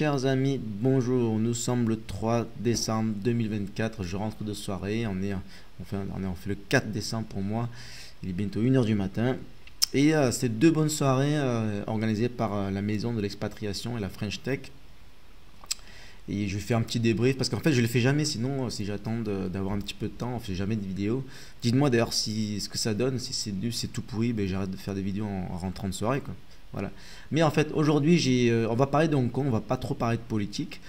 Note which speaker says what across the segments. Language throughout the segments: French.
Speaker 1: Chers amis, bonjour, nous sommes le 3 décembre 2024, je rentre de soirée, on fait le 4 décembre pour moi, il est bientôt 1 heure du matin. Et c'est deux bonnes soirées organisées par la maison de l'expatriation et la French Tech. Et je vais faire un petit débrief parce qu'en fait je ne le fais jamais, sinon si j'attends d'avoir un petit peu de temps, on fait jamais de vidéos. Dites-moi d'ailleurs si ce que ça donne, si c'est nul, c'est tout pourri, ben j'arrête de faire des vidéos en rentrant de soirée quoi. Voilà. Mais en fait aujourd'hui on va parler de Hong Kong, on va pas trop parler de politique,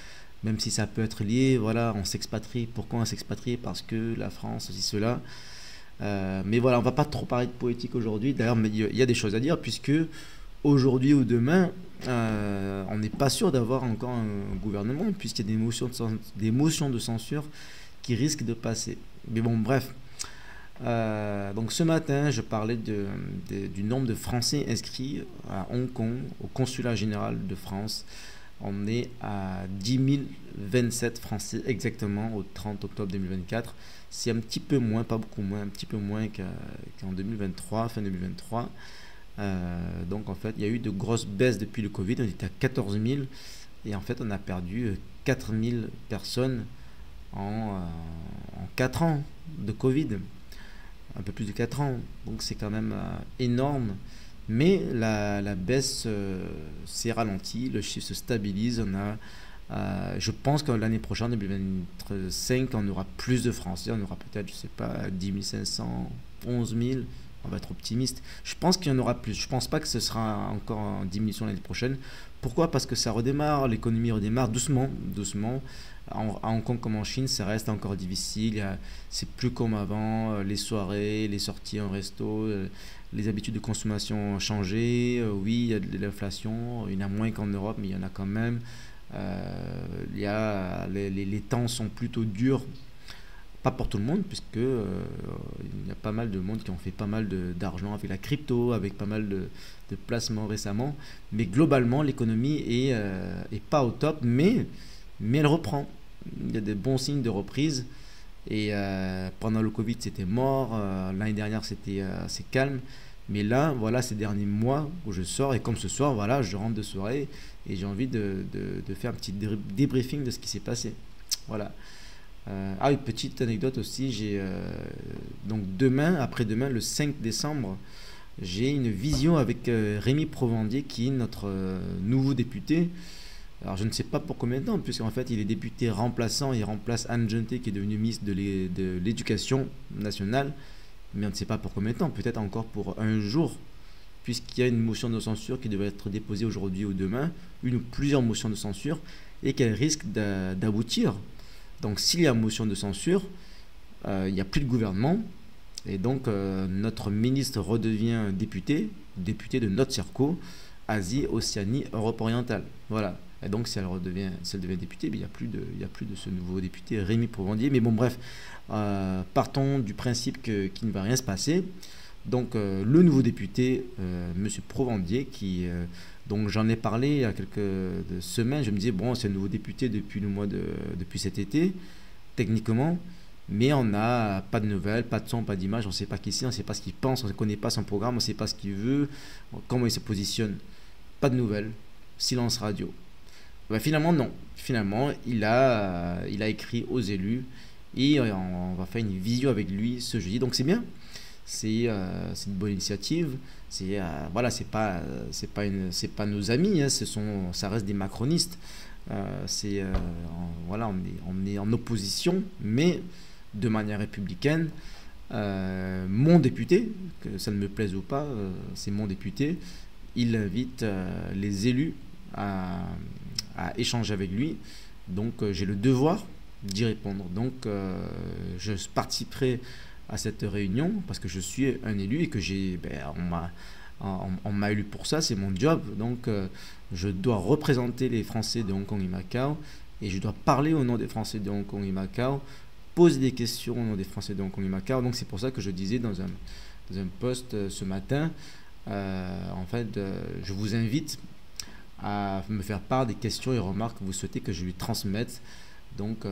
Speaker 1: même si ça peut être lié. Voilà, on s'expatrie. Pourquoi on s'expatrie? Parce que la France, ceci, cela. Mais voilà, on va pas trop parler de politique aujourd'hui. D'ailleurs, il y a des choses à dire puisque aujourd'hui ou demain, on n'est pas sûr d'avoir encore un gouvernement puisqu'il y a des motions de censure qui risquent de passer. Mais bon, bref. Donc ce matin, je parlais du nombre de Français inscrits à Hong Kong, au consulat général de France. On est à 10 027 Français exactement au 30 octobre 2024. C'est un petit peu moins, pas beaucoup moins, un petit peu moins qu'en 2023, fin 2023. Donc en fait, il y a eu de grosses baisses depuis le Covid. On était à 14 000 et en fait, on a perdu 4 000 personnes en 4 ans de Covid. Un peu plus de 4 ans. Donc c'est quand même énorme. Mais la baisse s'est ralentie, le chiffre se stabilise. Je pense que l'année prochaine, 2025, on aura plus de Français. On aura peut-être, je sais pas, 10 500, 11 000. On va être optimiste. Je pense qu'il y en aura plus. Je pense pas que ce sera encore en diminution l'année prochaine. Pourquoi? Parce que ça redémarre, l'économie redémarre doucement, doucement. À Hong Kong comme en Chine, ça reste encore difficile. C'est plus comme avant. Les soirées, les sorties en resto, les habitudes de consommation ont changé. Oui, il y a de l'inflation. Il y en a moins qu'en Europe, mais il y en a quand même. Les temps sont plutôt durs. Pas pour tout le monde, puisque il y a pas mal de monde qui ont fait pas mal d'argent avec la crypto, avec pas mal de placements récemment. Mais globalement, l'économie est pas au top, mais elle reprend. Il y a des bons signes de reprise. Et pendant le Covid, c'était mort. L'année dernière, c'était assez calme. Mais là, voilà, ces derniers mois où je sors, et comme ce soir, voilà, je rentre de soirée et j'ai envie de faire un petit débriefing de ce qui s'est passé. Voilà. Une petite anecdote aussi, donc demain, après-demain, le 5 décembre, j'ai une vision avec Rémi Provandier qui est notre nouveau député. Alors je ne sais pas pour combien de temps, puisqu'en fait il est député remplaçant, il remplace Anne Jeantet qui est devenue ministre de l'Éducation nationale, mais on ne sait pas pour combien de temps, peut-être encore pour un jour, puisqu'il y a une motion de censure qui devrait être déposée aujourd'hui ou demain, une ou plusieurs motions de censure, et qu'elle risque d'aboutir. Donc s'il y a motion de censure, il n'y a plus de gouvernement, et donc notre ministre redevient député de notre circo, Asie, Océanie, Europe orientale. Voilà. Et donc si elle devient députée, il n'y a plus de ce nouveau député, Rémi Provandier. Mais bon, bref, partons du principe qu'il ne va rien se passer. Donc le nouveau député, Monsieur Provandier, donc j'en ai parlé il y a quelques semaines, je me disais, bon, c'est un nouveau député depuis cet été, techniquement, mais on n'a pas de nouvelles, pas de son, pas d'image, on ne sait pas qui c'est, on ne sait pas ce qu'il pense, on ne connaît pas son programme, on ne sait pas ce qu'il veut, comment il se positionne. Pas de nouvelles, silence radio. Finalement, non. Finalement, il a écrit aux élus et on va faire une visio avec lui ce jeudi. Donc c'est bien. C'est une bonne initiative. Voilà, c'est pas nos amis, hein, ça reste des macronistes. Voilà, on est en opposition, mais de manière républicaine. Mon député, que ça ne me plaise ou pas, c'est mon député. Il invite les élus à échanger avec lui. Donc j'ai le devoir d'y répondre. Donc je participerai à cette réunion parce que je suis un élu et que on m'a élu pour ça, c'est mon job. Donc je dois représenter les Français de Hong Kong et Macao et je dois parler au nom des Français de Hong Kong et Macao, poser des questions au nom des Français de Hong Kong et Macao. Donc c'est pour ça que je disais dans un post ce matin, je vous invite à me faire part des questions et remarques que vous souhaitez que je lui transmette. Donc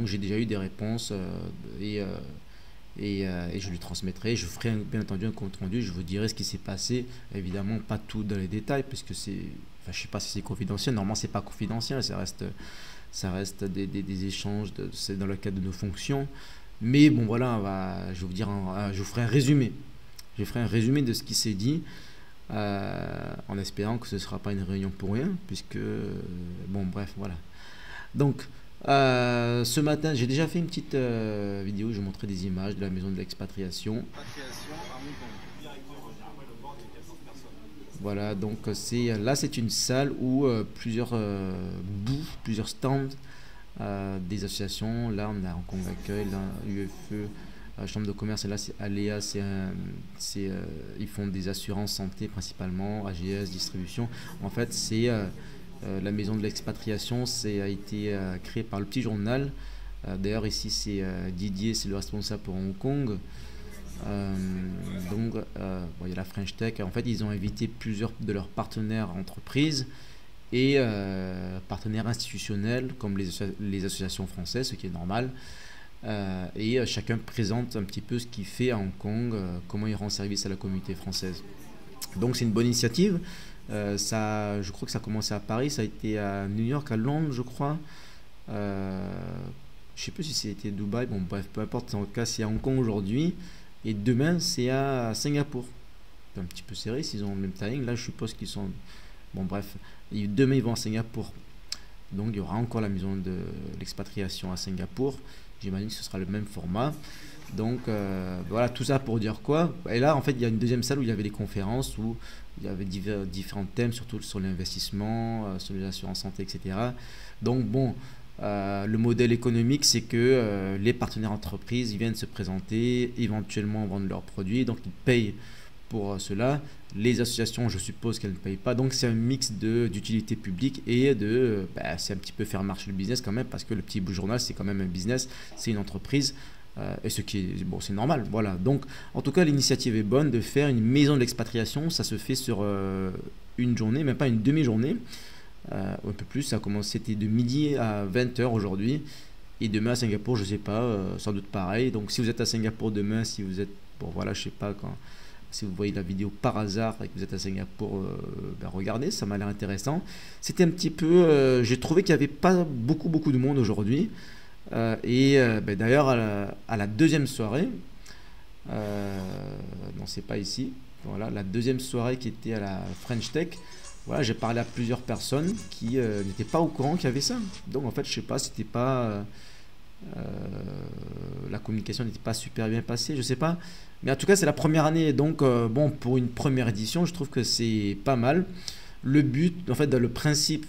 Speaker 1: j'ai déjà eu des réponses et je lui transmettrai. Je ferai bien entendu un compte rendu, je vous dirai ce qui s'est passé. Évidemment, pas tout dans les détails, puisque c'est, enfin, je sais pas si c'est confidentiel. Normalement, c'est pas confidentiel, ça reste des échanges, c'est dans le cadre de nos fonctions. Mais bon, voilà, je vais vous dire, je vous ferai un résumé. Je ferai un résumé de ce qui s'est dit, en espérant que ce ne sera pas une réunion pour rien, puisque, bon, bref, voilà. Donc, ce matin, j'ai déjà fait une petite vidéo où je montrais des images de la maison de l'expatriation. Voilà, donc là, c'est une salle où plusieurs bouts, plusieurs stands des associations. Là, on a Hong Kong Accueil, là, UFE, Chambre de commerce, et là, c'est Aléa, ils font des assurances santé principalement, AGS, distribution. En fait, c'est la maison de l'expatriation, a été créé par le Petit Journal. D'ailleurs, ici, c'est Didier, c'est le responsable pour Hong Kong. Donc, bon, il y a la French Tech. En fait, ils ont invité plusieurs de leurs partenaires entreprises et partenaires institutionnels comme les associations françaises, ce qui est normal. Et chacun présente un petit peu ce qu'il fait à Hong Kong, comment il rend service à la communauté française. Donc c'est une bonne initiative. Je crois que ça a commencé à Paris, ça a été à New York, à Londres, je crois. Je ne sais plus si c'était Dubaï, bon bref, peu importe, en tout cas c'est à Hong Kong aujourd'hui. Et demain c'est à Singapour. C'est un petit peu serré s'ils ont le même timing. Là je suppose qu'ils sont... Bon bref, et demain ils vont à Singapour. Donc il y aura encore la maison de l'expatriation à Singapour. J'imagine que ce sera le même format. Donc voilà, tout ça pour dire quoi. Et là en fait il y a une deuxième salle où il y avait les conférences, où il y avait différents thèmes, surtout sur l'investissement, sur les assurances santé, etc. Donc bon, le modèle économique, c'est que les partenaires entreprises, ils viennent se présenter, éventuellement vendre leurs produits, donc ils payent pour cela. Les associations, je suppose qu'elles ne payent pas. Donc c'est un mix d'utilité publique et c'est un petit peu faire marcher le business quand même, parce que le Petit Journal, c'est quand même un business, c'est une entreprise. Et ce qui est bon, c'est normal, voilà. Donc en tout cas l'initiative est bonne de faire une maison de l'expatriation. Ça se fait sur une journée, même pas une demi-journée, un peu plus. Ça a commencé, c'était de midi à 20h aujourd'hui, et demain à Singapour, je sais pas, sans doute pareil. Donc si vous êtes à Singapour demain, si vous êtes, bon voilà, je sais pas, si vous voyez la vidéo par hasard et que vous êtes à Singapour, regardez, ça m'a l'air intéressant. C'était un petit peu, j'ai trouvé qu'il n'y avait pas beaucoup de monde aujourd'hui. D'ailleurs, à la deuxième soirée, non, c'est pas ici, voilà, la deuxième soirée qui était à la French Tech, voilà, j'ai parlé à plusieurs personnes qui n'étaient pas au courant qu'il y avait ça. Donc, en fait, je sais pas, c'était pas. La communication n'était pas super bien passée, je sais pas. Mais en tout cas, c'est la première année. Donc, bon, pour une première édition, je trouve que c'est pas mal. Le but, en fait, dans le principe,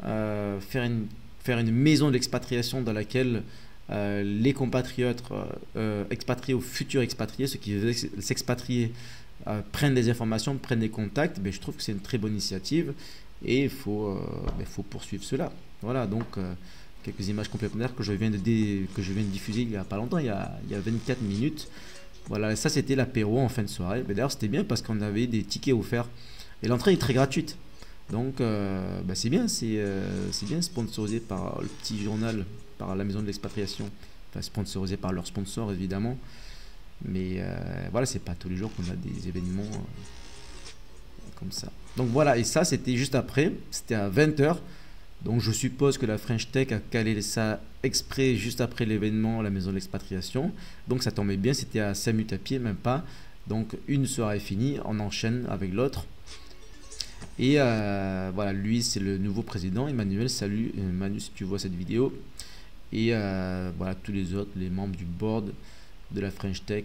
Speaker 1: faire une maison d'expatriation dans laquelle les compatriotes expatriés ou futurs expatriés, ceux qui veulent s'expatrier, prennent des informations, prennent des contacts. Je trouve que c'est une très bonne initiative et il faut poursuivre cela. Voilà, donc quelques images complémentaires que je viens de diffuser il n'y a pas longtemps, il y a 24 minutes. Voilà, ça c'était l'apéro en fin de soirée. D'ailleurs, c'était bien parce qu'on avait des tickets offerts et l'entrée est très gratuite. Donc c'est bien, sponsorisé par le Petit Journal, par la maison de l'expatriation, enfin sponsorisé par leurs sponsors évidemment, mais voilà, c'est pas tous les jours qu'on a des événements comme ça. Donc voilà, et ça c'était juste après, c'était à 20h, donc je suppose que la French Tech a calé ça exprès juste après l'événement, la maison de l'expatriation, donc ça tombait bien, c'était à 5 minutes à pied, même pas, donc une soirée finie, on enchaîne avec l'autre. Et voilà, lui c'est le nouveau président, Emmanuel. Salut Manu si tu vois cette vidéo. Et voilà, tous les autres, les membres du board de la French Tech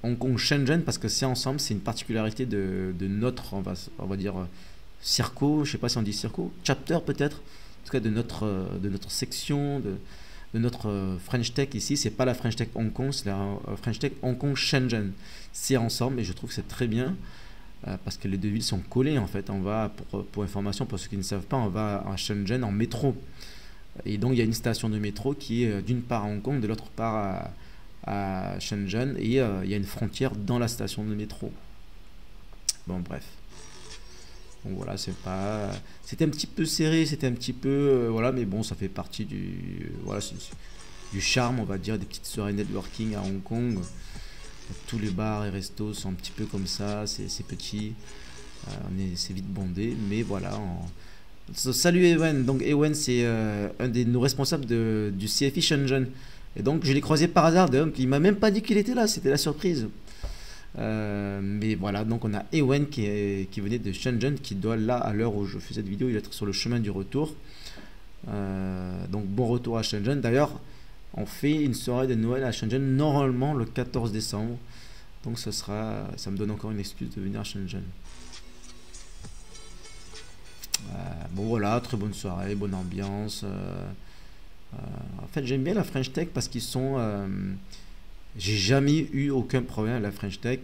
Speaker 1: Hong Kong Shenzhen, parce que c'est ensemble, c'est une particularité de notre, on va dire, circo, je sais pas si on dit circo, chapter peut-être, en tout cas de notre section, de notre French Tech ici. C'est pas la French Tech Hong Kong, c'est la French Tech Hong Kong Shenzhen. C'est ensemble et je trouve que c'est très bien. Parce que les deux villes sont collées en fait. On va, pour information, pour ceux qui ne savent pas, on va à Shenzhen en métro. Et donc il y a une station de métro qui est d'une part à Hong Kong, de l'autre part à Shenzhen. Et il y a une frontière dans la station de métro. Bon bref. Donc voilà, c'était un petit peu serré, c'était un petit peu... voilà, mais bon, ça fait partie du... voilà, du charme, on va dire, des petites soirées networking à Hong Kong. Tous les bars et restos sont un petit peu comme ça, c'est petit, c'est vite bondé, mais voilà. Salut Ewen, donc Ewen c'est un de nos responsables du CFI Shenzhen. Et donc je l'ai croisé par hasard, donc il m'a même pas dit qu'il était là, c'était la surprise. Mais voilà, donc on a Ewen qui venait de Shenzhen, qui doit là, à l'heure où je fais cette vidéo, il va être sur le chemin du retour. Donc bon retour à Shenzhen. D'ailleurs, on fait une soirée de Noël à Shenzhen normalement le 14 décembre. Donc ça me donne encore une excuse de venir à Shenzhen. Bon voilà, très bonne soirée, bonne ambiance. En fait, j'aime bien la French Tech parce qu'ils sont... j'ai jamais eu aucun problème à la French Tech.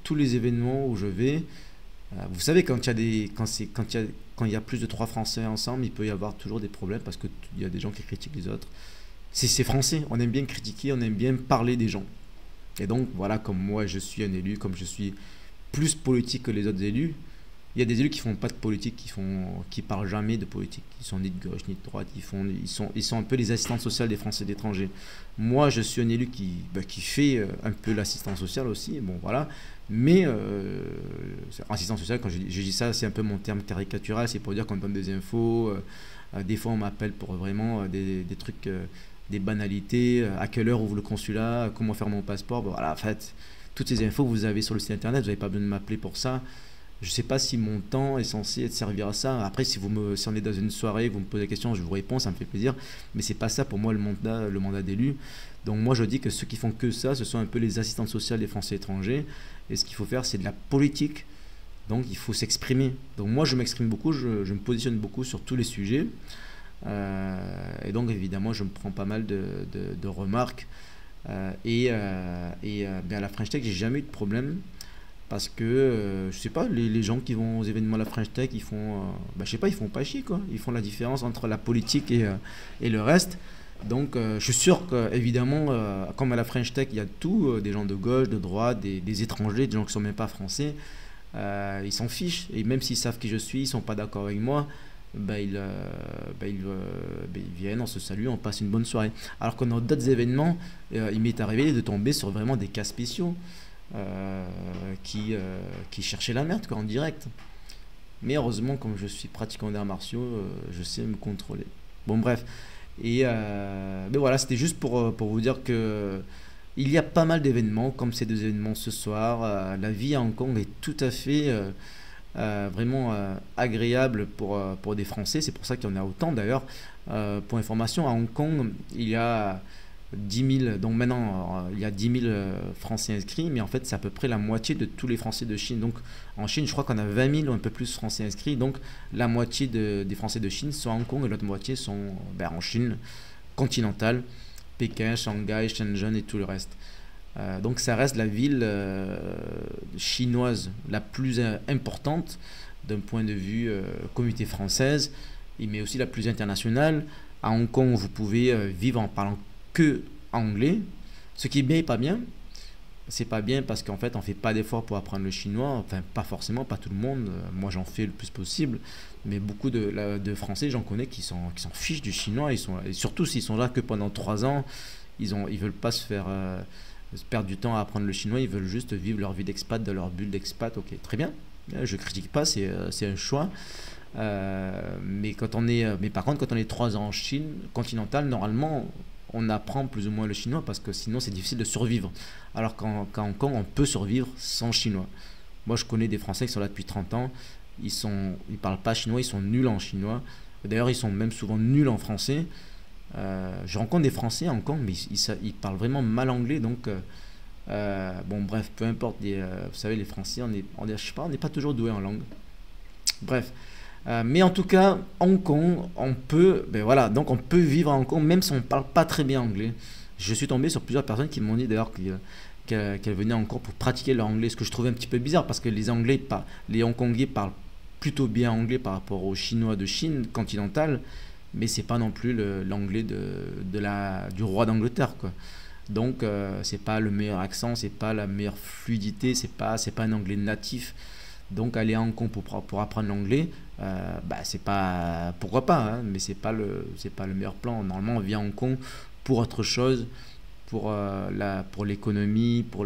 Speaker 1: Tous les événements où je vais, vous savez, quand il y a plus de 3 Français ensemble, il peut y avoir toujours des problèmes parce qu'il y a des gens qui critiquent les autres. C'est français, on aime bien critiquer, on aime bien parler des gens. Et donc, voilà, comme moi, je suis un élu, comme je suis plus politique que les autres élus, il y a des élus qui font pas de politique, qui parlent jamais de politique. Ils sont ni de gauche ni de droite. Ils sont un peu les assistantes sociales des Français d'étrangers. Moi, je suis un élu qui fait un peu l'assistance sociale aussi. Bon, voilà. Mais assistance sociale, quand je dis ça, c'est un peu mon terme caricatural. C'est pour dire qu'on donne des infos. Des fois, on m'appelle pour vraiment des trucs, des banalités. À quelle heure ouvre le consulat? Comment faire mon passeport? Bon, voilà, en fait, toutes ces infos, vous avez sur le site internet. Vous n'avez pas besoin de m'appeler pour ça. Je ne sais pas si mon temps est censé être servir à ça. Après, si on est dans une soirée, vous me posez la question, je vous réponds, ça me fait plaisir. Mais c'est pas ça pour moi le mandat d'élu. Donc moi, je dis que ceux qui font que ça, ce sont un peu les assistantes sociales des Français étrangers. Et ce qu'il faut faire, c'est de la politique. Donc il faut s'exprimer. Donc moi, je m'exprime beaucoup, je me positionne beaucoup sur tous les sujets. Et donc évidemment, je me prends pas mal de remarques. Bien à la French Tech, j'ai jamais eu de problème. Parce que, je sais pas, les gens qui vont aux événements de la French Tech, ils font, je sais pas, ils font pas chier, quoi. Ils font la différence entre la politique et le reste. Donc, je suis sûr qu'évidemment, comme à la French Tech, il y a tout, des gens de gauche, de droite, des étrangers, des gens qui sont même pas français. Ils s'en fichent. Et même s'ils savent qui je suis, ils sont pas d'accord avec moi, ils viennent, on se salue, on passe une bonne soirée. Alors qu'on a d'autres événements, il m'est arrivé de tomber sur vraiment des cas spéciaux. Qui cherchait la merde, quoi, en direct. Mais heureusement, comme je suis pratiquant d'arts martiaux, je sais me contrôler. Bon, bref. Mais voilà, c'était juste pour vous dire que il y a pas mal d'événements, comme ces 2 événements ce soir. La vie à Hong Kong est tout à fait vraiment agréable pour des Français. C'est pour ça qu'il y en a autant d'ailleurs. Pour information, à Hong Kong, il y a 10 000, donc maintenant il y a 10 000 Français inscrits, mais en fait c'est à peu près la moitié de tous les Français de Chine. Donc en Chine, je crois qu'on a 20 000 ou un peu plus Français inscrits, donc la moitié des Français de Chine sont à Hong Kong et l'autre moitié sont en Chine continentale, Pékin, Shanghai, Shenzhen et tout le reste. Donc ça reste la ville chinoise la plus importante d'un point de vue communauté française, mais aussi la plus internationale. À Hong Kong, vous pouvez vivre en parlant que anglais, ce qui est bien et pas bien. C'est pas bien parce qu'en fait on fait pas d'efforts pour apprendre le chinois, enfin pas forcément, pas tout le monde, moi j'en fais le plus possible, mais beaucoup de Français j'en connais qui s'en fichent du chinois, et surtout s'ils sont là que pendant 3 ans, ils veulent pas se perdre du temps à apprendre le chinois, ils veulent juste vivre leur vie d'expat dans leur bulle d'expat. Ok, très bien, je critique pas, c'est un choix. Mais par contre quand on est 3 ans en Chine continentale, normalement on apprend plus ou moins le chinois parce que sinon c'est difficile de survivre. Alors qu'à Hong Kong, on peut survivre sans chinois. Moi, je connais des Français qui sont là depuis 30 ans. Ils parlent pas chinois, ils sont nuls en chinois. D'ailleurs, ils sont même souvent nuls en français. Je rencontre des Français à Hong Kong, mais ils parlent vraiment mal anglais. Donc, bon, bref, peu importe. Vous savez, les Français, je sais pas, on n'est pas toujours doués en langue. Bref. Mais en tout cas, Hong Kong, on peut vivre à Hong Kong même si on ne parle pas très bien anglais. Je suis tombé sur plusieurs personnes qui m'ont dit d'ailleurs qu'elles venaient à Hong Kong pour pratiquer leur anglais, ce que je trouvais un petit peu bizarre parce que les Hongkongais parlent plutôt bien anglais par rapport aux Chinois de Chine continentale, mais c'est pas non plus l'anglais du roi d'Angleterre, quoi. Donc c'est pas le meilleur accent, c'est pas la meilleure fluidité, c'est pas un anglais natif. Donc aller à Hong Kong pour apprendre l'anglais, c'est pas, pourquoi pas, hein, mais c'est pas le meilleur plan. Normalement on vient à Hong Kong pour autre chose, pour l'économie, pour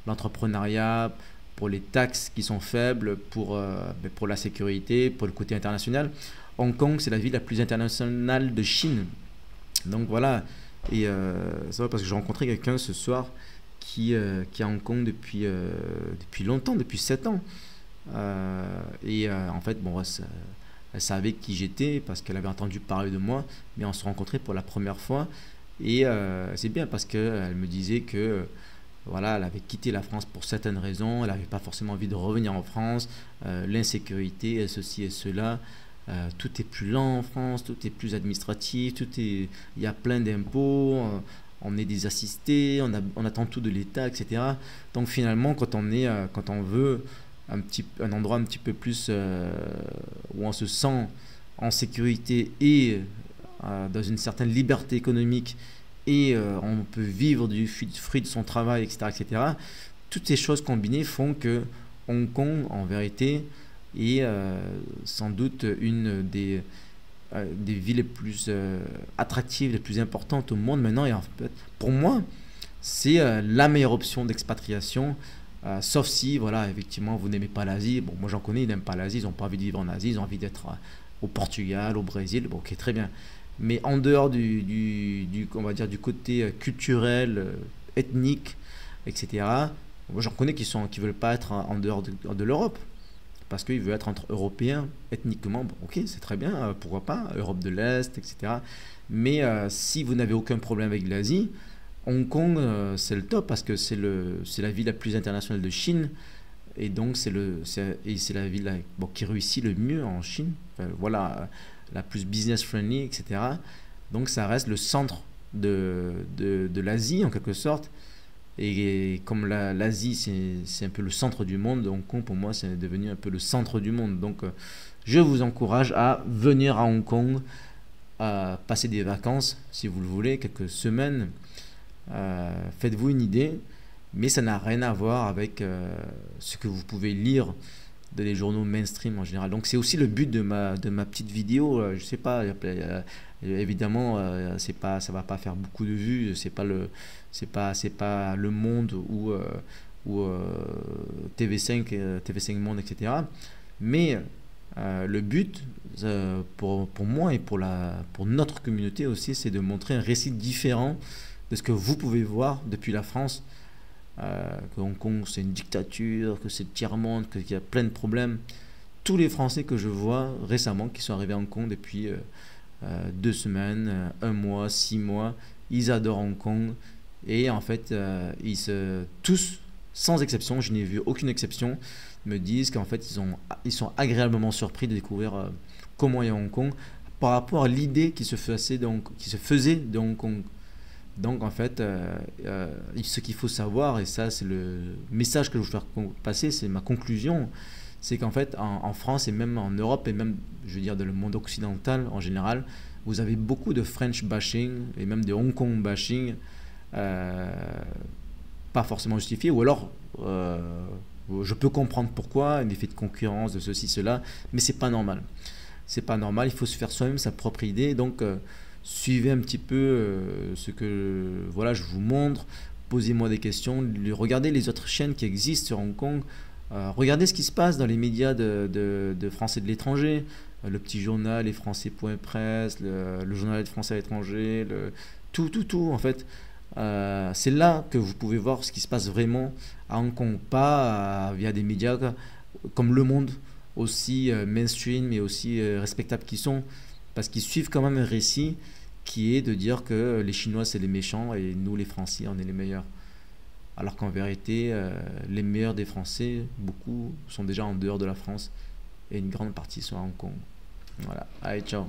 Speaker 1: l'entrepreneuriat, pour les taxes qui sont faibles, pour la sécurité, pour le côté international. Hong Kong, c'est la ville la plus internationale de Chine. Donc voilà, et c'est vrai parce que j'ai rencontré quelqu'un ce soir qui est à Hong Kong depuis longtemps, depuis 7 ans. En fait, bon, elle savait qui j'étais parce qu'elle avait entendu parler de moi, mais on se rencontrait pour la première fois. Et c'est bien parce qu'elle me disait que voilà, elle avait quitté la France pour certaines raisons, elle n'avait pas forcément envie de revenir en France, l'insécurité, et ceci et cela. Tout est plus lent en France, tout est plus administratif, il y a plein d'impôts, on est des assistés, on attend tout de l'État, etc. Donc finalement, quand on veut un endroit un petit peu plus où on se sent en sécurité et dans une certaine liberté économique et on peut vivre du fruit de son travail, etc., etc., toutes ces choses combinées font que Hong Kong, en vérité, est sans doute une des villes les plus attractives, les plus importantes au monde maintenant. Et en fait, pour moi, c'est la meilleure option d'expatriation, sauf si, voilà, effectivement, vous n'aimez pas l'Asie. Bon, moi j'en connais, ils n'aiment pas l'Asie, ils n'ont pas envie de vivre en Asie, ils ont envie d'être au Portugal, au Brésil. Bon, ok, très bien. Mais en dehors on va dire, du côté culturel, ethnique, etc., moi j'en connais qui veulent pas être en dehors de l'Europe parce qu'ils veulent être entre Européens ethniquement. Bon, ok, c'est très bien, pourquoi pas, Europe de l'Est, etc. Mais si vous n'avez aucun problème avec l'Asie, Hong Kong, c'est le top parce que c'est la ville la plus internationale de Chine et donc c'est la ville bon, qui réussit le mieux en Chine. Enfin, voilà, la plus business friendly, etc. Donc ça reste le centre de l'Asie en quelque sorte. Et comme l'Asie, c'est un peu le centre du monde, Hong Kong, pour moi, c'est devenu un peu le centre du monde. Donc, je vous encourage à venir à Hong Kong, à passer des vacances, si vous le voulez, quelques semaines. Faites-vous une idée, mais ça n'a rien à voir avec ce que vous pouvez lire dans les journaux mainstream en général. Donc, c'est aussi le but de ma petite vidéo. Je sais pas, évidemment, ça va pas faire beaucoup de vues. C'est pas Le Monde ou TV5 Monde, etc. Mais le but pour moi et pour notre communauté aussi, c'est de montrer un récit différent de ce que vous pouvez voir depuis la France. Que Hong Kong c'est une dictature, que c'est le tiers-monde, qu'il y a plein de problèmes. Tous les Français que je vois récemment qui sont arrivés à Hong Kong depuis 2 semaines, 1 mois, 6 mois, ils adorent Hong Kong. Et en fait, tous, sans exception, je n'ai vu aucune exception, me disent qu'en fait, ils sont agréablement surpris de découvrir comment est Hong Kong par rapport à l'idée qui se faisait de Hong Kong. Donc en fait, ce qu'il faut savoir, et ça c'est le message que je veux faire passer, c'est ma conclusion, c'est qu'en fait en France et même en Europe et même je veux dire dans le monde occidental en général, vous avez beaucoup de French bashing et même de Hong Kong bashing, pas forcément justifié, ou alors je peux comprendre pourquoi, un effet de concurrence de ceci, cela, mais c'est pas normal. C'est pas normal, il faut se faire soi-même sa propre idée, donc suivez un petit peu ce que voilà, je vous montre, posez-moi des questions, regardez les autres chaînes qui existent sur Hong Kong, regardez ce qui se passe dans les médias de Français de l'étranger, le petit journal, les Français.press, le journal des Français à l'étranger, tout en fait. C'est là que vous pouvez voir ce qui se passe vraiment à Hong Kong, pas via des médias comme Le Monde, aussi mainstream mais aussi respectables qu'ils sont, parce qu'ils suivent quand même un récit qui est de dire que les Chinois c'est les méchants et nous les Français on est les meilleurs. Alors qu'en vérité, les meilleurs des Français, beaucoup sont déjà en dehors de la France et une grande partie sont à Hong Kong. Voilà, allez ciao.